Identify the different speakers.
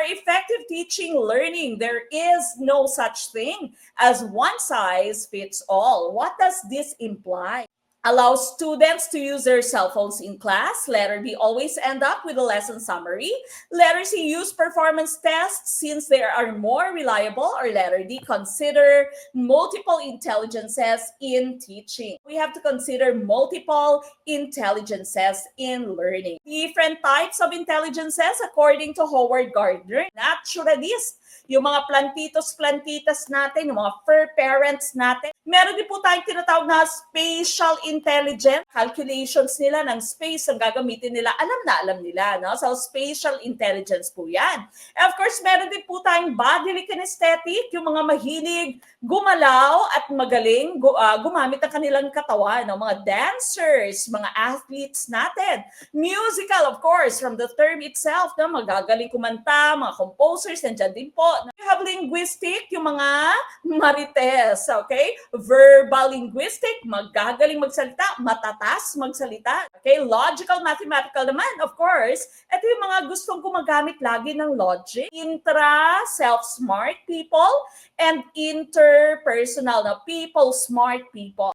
Speaker 1: effective teaching learning, there is no such thing as one size fits all. What does this imply? Allow students to use their cell phones in class. Letter B, always end up with a lesson summary. Letter C, use performance tests since they are more reliable. Or letter D, consider multiple intelligences in teaching. We have to consider multiple intelligences in learning. Different types of intelligences according to Howard Gardner. Naturalist, yung mga plantitos-plantitas natin, yung mga fur parents natin. Meron din po tayong tinatawag na spatial intelligence. Calculations nila ng space ang gagamitin nila. Alam nila, no? So, spatial intelligence po yan. And of course, meron din po tayong bodily kinesthetic, yung mga mahilig gumalaw at magaling gumamit ang kanilang katawan, no? Mga dancers, mga athletes natin. Musical, of course, from the term itself, no? Magagaling kumanta, mga composers, nandiyan din po. You have linguistic, yung mga marites, okay? Verbal linguistic, magagaling magsalita, matatas magsalita. Okay? Logical, mathematical naman, of course. Ito yung mga gustong gumagamit lagi ng logic. Intra, self-smart people, and interpersonal na people, smart people.